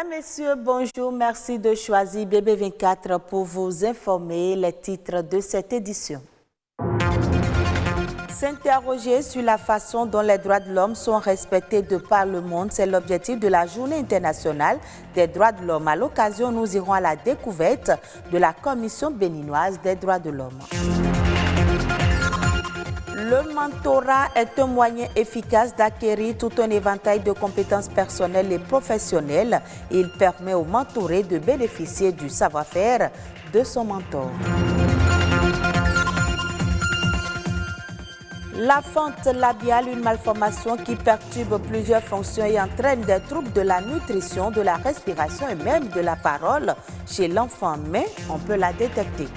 Mesdames, Messieurs, bonjour. Merci de choisir BB24 pour vous informer les titres de cette édition. S'interroger sur la façon dont les droits de l'homme sont respectés de par le monde, c'est l'objectif de la Journée internationale des droits de l'homme. À l'occasion, nous irons à la découverte de la Commission béninoise des droits de l'homme. Le mentorat est un moyen efficace d'acquérir tout un éventail de compétences personnelles et professionnelles. Il permet au mentoré de bénéficier du savoir-faire de son mentor. La fente labiale, une malformation qui perturbe plusieurs fonctions et entraîne des troubles de la nutrition, de la respiration et même de la parole chez l'enfant, mais on peut la détecter.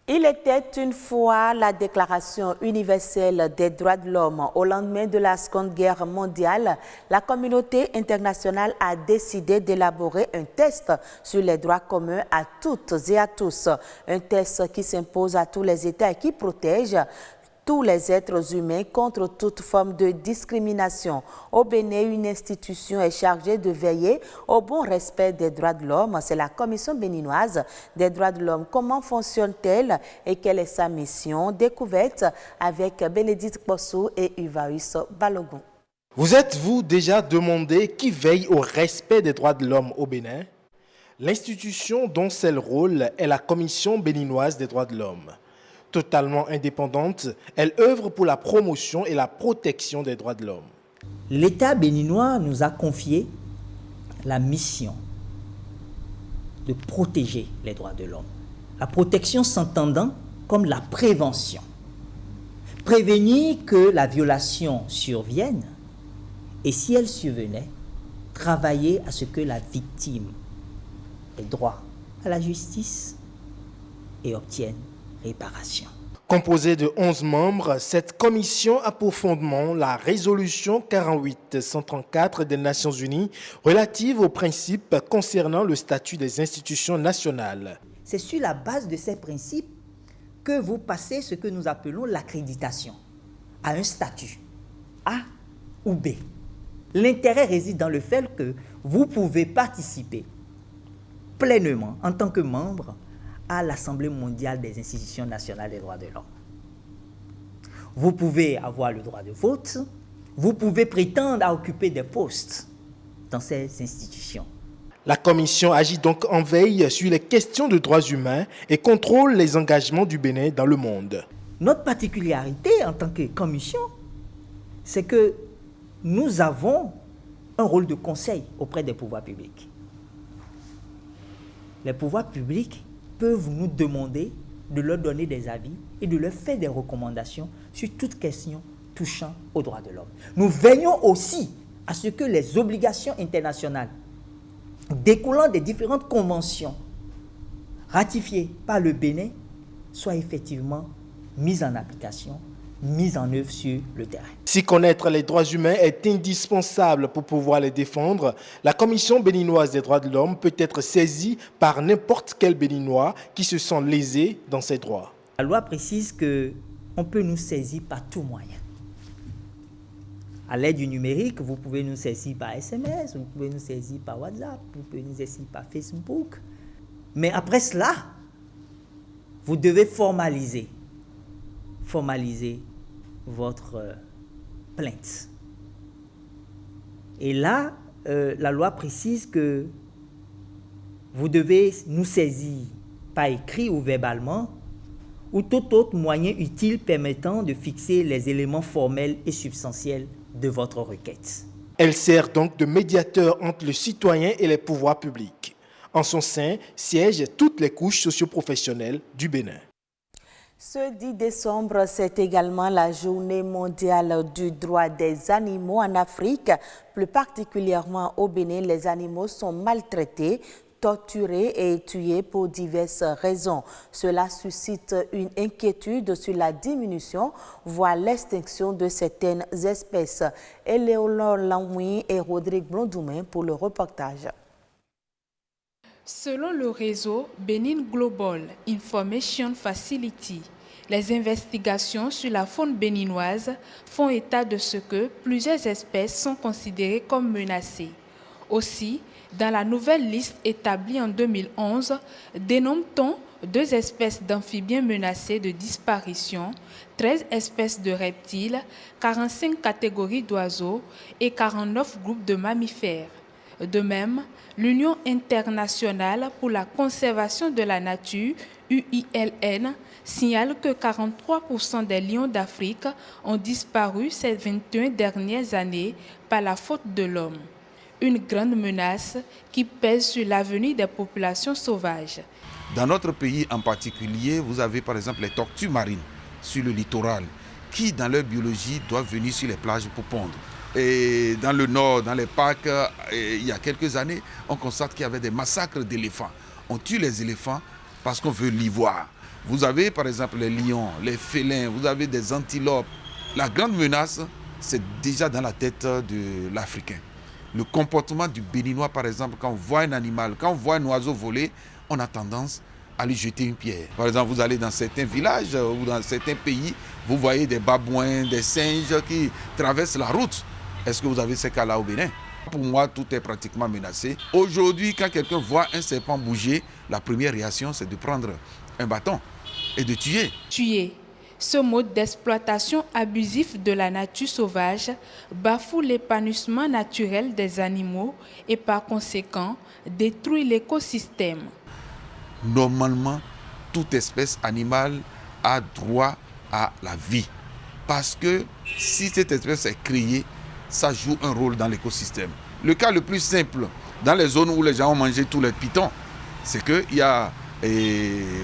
Il était une fois la Déclaration universelle des droits de l'homme. Au lendemain de la Seconde Guerre mondiale, la communauté internationale a décidé d'élaborer un test sur les droits communs à toutes et à tous. Un test qui s'impose à tous les États et qui protège tous les êtres humains contre toute forme de discrimination. Au Bénin, une institution est chargée de veiller au bon respect des droits de l'homme. C'est la Commission béninoise des droits de l'homme. Comment fonctionne-t-elle et quelle est sa mission? Découverte avec Bénédicte Bossou et Uvaïs Balogun. Vous êtes-vous déjà demandé qui veille au respect des droits de l'homme au Bénin? L'institution dont c'est le rôle est la Commission béninoise des droits de l'homme. Totalement indépendante, elle œuvre pour la promotion et la protection des droits de l'homme. L'État béninois nous a confié la mission de protéger les droits de l'homme. La protection s'entendant comme la prévention. Prévenir que la violation survienne et si elle survenait, travailler à ce que la victime ait droit à la justice et obtienne réparation. Composée de 11 membres, cette commission a pour fondement la résolution 48-134 des Nations Unies relative aux principes concernant le statut des institutions nationales. C'est sur la base de ces principes que vous passez ce que nous appelons l'accréditation à un statut A ou B. L'intérêt réside dans le fait que vous pouvez participer pleinement en tant que membre à l'Assemblée mondiale des institutions nationales des droits de l'homme. Vous pouvez avoir le droit de vote, vous pouvez prétendre à occuper des postes dans ces institutions. La Commission agit donc en veille sur les questions de droits humains et contrôle les engagements du Bénin dans le monde. Notre particularité en tant que Commission, c'est que nous avons un rôle de conseil auprès des pouvoirs publics. Les pouvoirs publics peuvent nous demander de leur donner des avis et de leur faire des recommandations sur toute question touchant aux droits de l'homme. Nous veillons aussi à ce que les obligations internationales découlant des différentes conventions ratifiées par le Bénin soient effectivement mises en application, mises en œuvre sur le terrain. Si connaître les droits humains est indispensable pour pouvoir les défendre, la Commission béninoise des droits de l'homme peut être saisie par n'importe quel Béninois qui se sent lésé dans ses droits. La loi précise qu'on peut nous saisir par tout moyen. À l'aide du numérique, vous pouvez nous saisir par SMS, vous pouvez nous saisir par WhatsApp, vous pouvez nous saisir par Facebook. Mais après cela, vous devez formaliser votre plainte. Et là, la loi précise que vous devez nous saisir par écrit ou verbalement ou tout autre moyen utile permettant de fixer les éléments formels et substantiels de votre requête. Elle sert donc de médiateur entre le citoyen et les pouvoirs publics. En son sein siègent toutes les couches socio-professionnelles du Bénin. Ce 10 décembre, c'est également la journée mondiale du droit des animaux en Afrique. Plus particulièrement au Bénin, les animaux sont maltraités, torturés et tués pour diverses raisons. Cela suscite une inquiétude sur la diminution, voire l'extinction de certaines espèces. Éléonore Lamoui et Rodrigue Blondoumain pour le reportage. Selon le réseau Benin Global Information Facility, Les investigations sur la faune béninoise font état de ce que plusieurs espèces sont considérées comme menacées. Aussi, dans la nouvelle liste établie en 2011, dénomme-t-on 2 espèces d'amphibiens menacés de disparition, 13 espèces de reptiles, 45 catégories d'oiseaux et 49 groupes de mammifères. De même, l'Union internationale pour la conservation de la nature, UILN, signale que 43% des lions d'Afrique ont disparu ces 21 dernières années par la faute de l'homme. Une grande menace qui pèse sur l'avenir des populations sauvages. Dans notre pays en particulier, vous avez par exemple les tortues marines sur le littoral qui, dans leur biologie, doivent venir sur les plages pour pondre. Et dans le nord, dans les parcs, il y a quelques années, on constate qu'il y avait des massacres d'éléphants. On tue les éléphants parce qu'on veut l'ivoire. Vous avez par exemple les lions, les félins, vous avez des antilopes. La grande menace, c'est déjà dans la tête de l'Africain. Le comportement du Béninois, par exemple, quand on voit un animal, quand on voit un oiseau voler, on a tendance à lui jeter une pierre. Par exemple, vous allez dans certains villages ou dans certains pays, vous voyez des babouins, des singes qui traversent la route. Est-ce que vous avez ces cas-là au Bénin? Pour moi, tout est pratiquement menacé. Aujourd'hui, quand quelqu'un voit un serpent bouger, la première réaction, c'est de prendre un bâton et de tuer. Tuer. Ce mode d'exploitation abusif de la nature sauvage bafoue l'épanouissement naturel des animaux et par conséquent détruit l'écosystème. Normalement, toute espèce animale a droit à la vie. Parce que si cette espèce est créée, ça joue un rôle dans l'écosystème. Le cas le plus simple, dans les zones où les gens ont mangé tous les pitons, c'est qu'il y a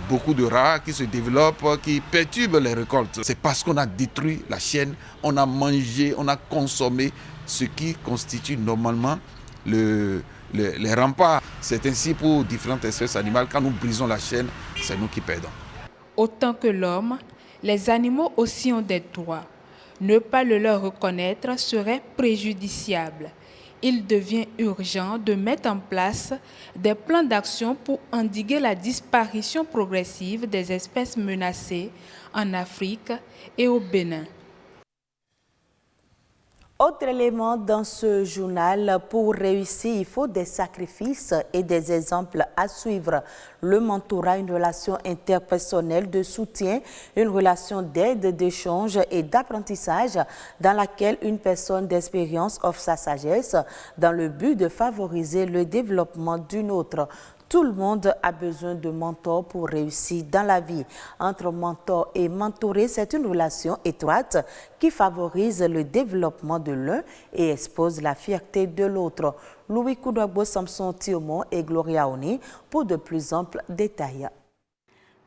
beaucoup de rats qui se développent, qui perturbent les récoltes. C'est parce qu'on a détruit la chaîne, on a mangé, on a consommé ce qui constitue normalement les remparts. C'est ainsi pour différentes espèces animales. Quand nous brisons la chaîne, c'est nous qui perdons. Autant que l'homme, les animaux aussi ont des droits. Ne pas le leur reconnaître serait préjudiciable. Il devient urgent de mettre en place des plans d'action pour endiguer la disparition progressive des espèces menacées en Afrique et au Bénin. Autre élément dans ce journal, pour réussir, il faut des sacrifices et des exemples à suivre. Le mentorat, une relation interpersonnelle de soutien, une relation d'aide, d'échange et d'apprentissage dans laquelle une personne d'expérience offre sa sagesse dans le but de favoriser le développement d'une autre. Tout le monde a besoin de mentors pour réussir dans la vie. Entre mentor et mentoré, c'est une relation étroite qui favorise le développement de l'un et expose la fierté de l'autre. Louis Koudouagbo, Samson Thiomon et Gloria Oni pour de plus amples détails.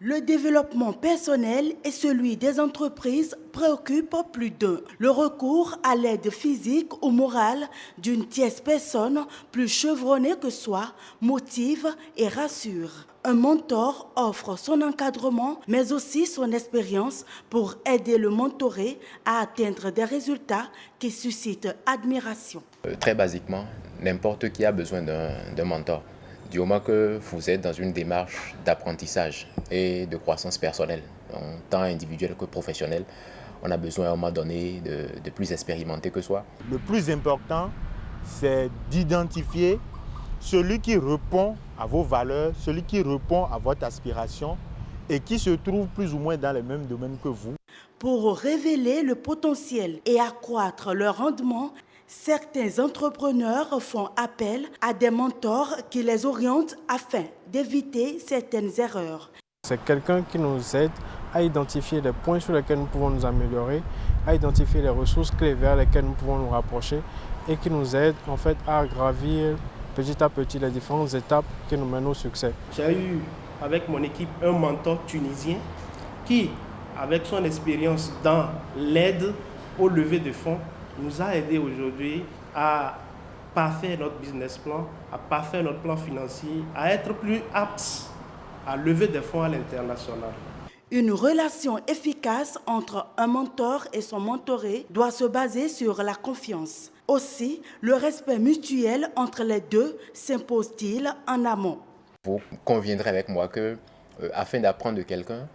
Le développement personnel et celui des entreprises préoccupent plus d'un. Le recours à l'aide physique ou morale d'une tierce personne plus chevronnée que soi motive et rassure. Un mentor offre son encadrement, mais aussi son expérience pour aider le mentoré à atteindre des résultats qui suscitent admiration. Très basiquement, n'importe qui a besoin d'un mentor. Du moment que vous êtes dans une démarche d'apprentissage et de croissance personnelle, tant individuelle que professionnelle, on a besoin à un moment donné de plus expérimenté que soi. Le plus important, c'est d'identifier celui qui répond à vos valeurs, celui qui répond à votre aspiration et qui se trouve plus ou moins dans les mêmes domaines que vous. Pour révéler le potentiel et accroître le rendement, certains entrepreneurs font appel à des mentors qui les orientent afin d'éviter certaines erreurs. C'est quelqu'un qui nous aide à identifier les points sur lesquels nous pouvons nous améliorer, à identifier les ressources clés vers lesquelles nous pouvons nous rapprocher et qui nous aide en fait à gravir petit à petit les différentes étapes qui nous mènent au succès. J'ai eu avec mon équipe un mentor tunisien qui, avec son expérience dans l'aide au lever de fonds, nous a aidé aujourd'hui à parfaire notre business plan, à parfaire notre plan financier, à être plus aptes à lever des fonds à l'international. Une relation efficace entre un mentor et son mentoré doit se baser sur la confiance. Aussi, le respect mutuel entre les deux s'impose-t-il en amont. Vous conviendrez avec moi que, afin d'apprendre de quelqu'un,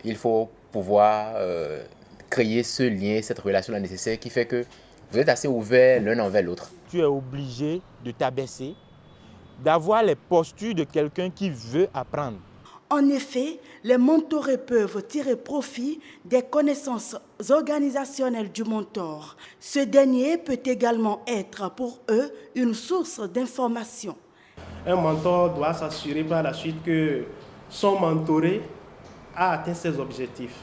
il faut pouvoir créer ce lien, cette relation nécessaire qui fait que vous êtes assez ouverts l'un envers l'autre. Tu es obligé de t'abaisser, d'avoir les postures de quelqu'un qui veut apprendre. En effet, les mentorés peuvent tirer profit des connaissances organisationnelles du mentor. Ce dernier peut également être pour eux une source d'information. Un mentor doit s'assurer par la suite que son mentoré a atteint ses objectifs.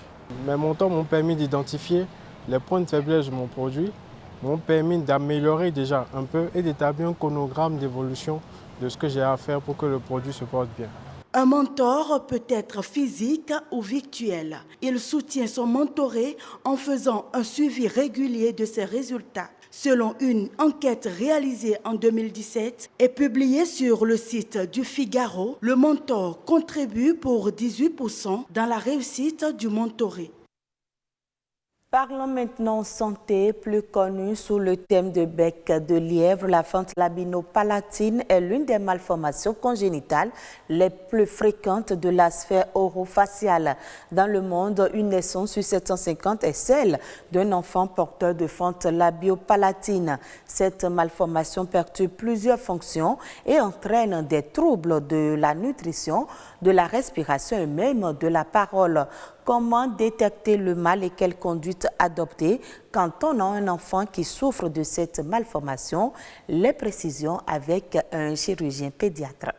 Mes mentors m'ont permis d'identifier les points de faiblesse de mon produit, m'ont permis d'améliorer déjà un peu et d'établir un chronogramme d'évolution de ce que j'ai à faire pour que le produit se porte bien. Un mentor peut être physique ou virtuel. Il soutient son mentoré en faisant un suivi régulier de ses résultats. Selon une enquête réalisée en 2017 et publiée sur le site du Figaro, le mentor contribue pour 18% dans la réussite du mentoré. Parlons maintenant santé, plus connue sous le thème de bec de lièvre. La fente labino-palatine est l'une des malformations congénitales les plus fréquentes de la sphère orofaciale. Dans le monde, une naissance sur 750 est celle d'un enfant porteur de fente labio-palatine. Cette malformation perturbe plusieurs fonctions et entraîne des troubles de la nutrition, de la respiration et même de la parole. Comment détecter le mal et quelle conduite adopter quand on a un enfant qui souffre de cette malformation? Les précisions avec un chirurgien pédiatre.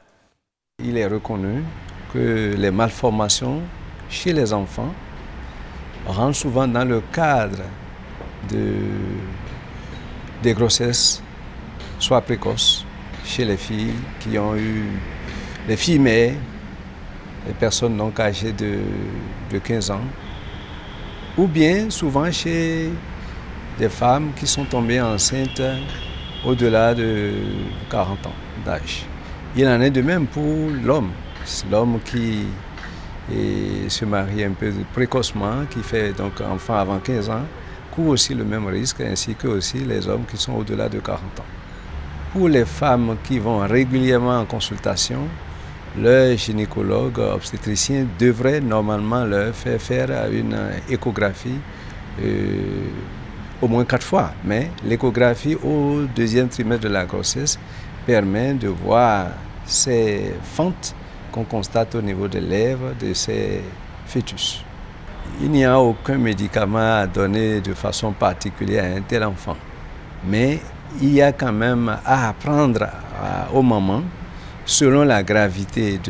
Il est reconnu que les malformations chez les enfants rentrent souvent dans le cadre des grossesses, soit précoces, chez les filles qui ont eu, les filles mères, les personnes donc âgées de 15 ans, ou bien souvent chez des femmes qui sont tombées enceintes au-delà de 40 ans d'âge. Il en est de même pour l'homme. L'homme qui se marie un peu précocement, qui fait donc enfant avant 15 ans, court aussi le même risque, ainsi que aussi les hommes qui sont au-delà de 40 ans. Pour les femmes qui vont régulièrement en consultation, le gynécologue obstétricien devrait normalement leur faire une échographie au moins 4 fois. Mais l'échographie au 2e trimestre de la grossesse permet de voir ces fentes qu'on constate au niveau des lèvres de ces fœtus. Il n'y a aucun médicament à donner de façon particulière à un tel enfant. Mais il y a quand même à apprendre aux mamans, selon la gravité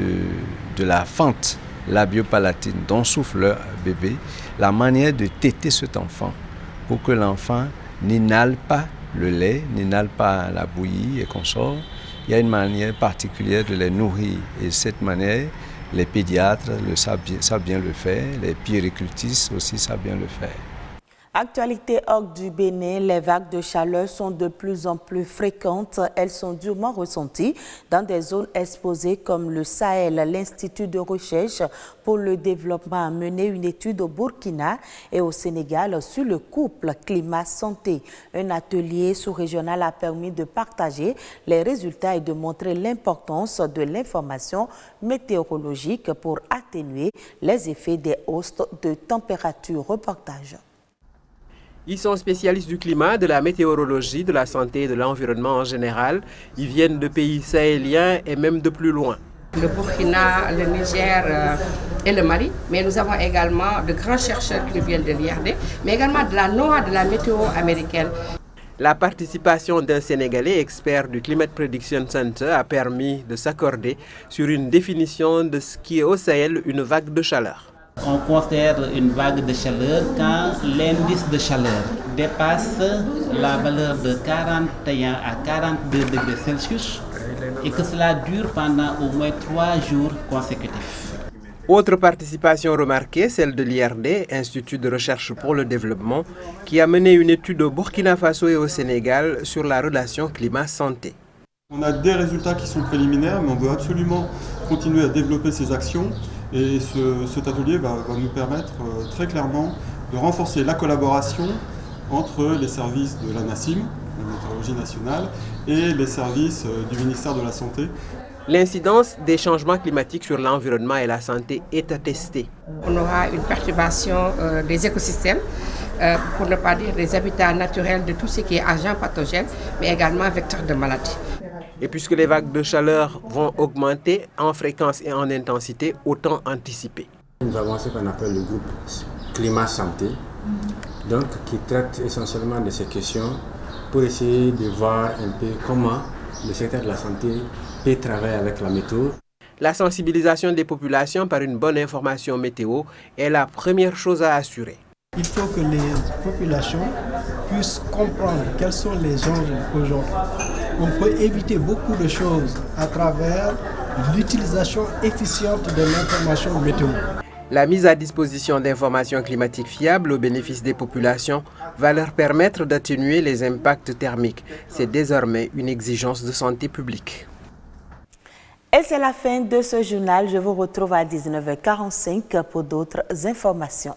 de la fente labio-palatine dont souffre leur bébé, la manière de téter cet enfant pour que l'enfant n'inhale pas le lait, n'inhale pas la bouillie et consorts. Il y a une manière particulière de les nourrir et cette manière, les pédiatres savent bien le faire, les puéricultrices aussi savent bien le faire. Actualité hors du Bénin, les vagues de chaleur sont de plus en plus fréquentes. Elles sont durement ressenties dans des zones exposées comme le Sahel. L'Institut de recherche pour le développement a mené une étude au Burkina et au Sénégal sur le couple climat-santé. Un atelier sous-régional a permis de partager les résultats et de montrer l'importance de l'information météorologique pour atténuer les effets des hausses de température. Reportage. Ils sont spécialistes du climat, de la météorologie, de la santé et de l'environnement en général. Ils viennent de pays sahéliens et même de plus loin. Le Burkina, le Niger et le Mali, mais nous avons également de grands chercheurs qui viennent de l'IRD, mais également de la NOAA, de la météo américaine. La participation d'un Sénégalais expert du Climate Prediction Center a permis de s'accorder sur une définition de ce qui est au Sahel une vague de chaleur. On considère une vague de chaleur quand l'indice de chaleur dépasse la valeur de 41 à 42 degrés Celsius et que cela dure pendant au moins 3 jours consécutifs. Autre participation remarquée, celle de l'IRD, Institut de recherche pour le développement, qui a mené une étude au Burkina Faso et au Sénégal sur la relation climat-santé. On a des résultats qui sont préliminaires, mais on veut absolument continuer à développer ces actions. Et cet atelier va nous permettre très clairement de renforcer la collaboration entre les services de la NACIM, la météorologie nationale, et les services du ministère de la Santé. L'incidence des changements climatiques sur l'environnement et la santé est attestée. On aura une perturbation des écosystèmes, pour ne pas dire des habitats naturels de tout ce qui est agent pathogène, mais également vecteur de maladies. Et puisque les vagues de chaleur vont augmenter en fréquence et en intensité, autant anticiper. Nous avons ce qu'on appelle le groupe climat-santé, donc qui traite essentiellement de ces questions pour essayer de voir un peu comment le secteur de la santé peut travailler avec la météo. La sensibilisation des populations par une bonne information météo est la première chose à assurer. Il faut que les populations puissent comprendre quels sont les enjeux aujourd'hui. On peut éviter beaucoup de choses à travers l'utilisation efficiente de l'information météo. La mise à disposition d'informations climatiques fiables au bénéfice des populations va leur permettre d'atténuer les impacts thermiques. C'est désormais une exigence de santé publique. Et c'est la fin de ce journal. Je vous retrouve à 19h45 pour d'autres informations.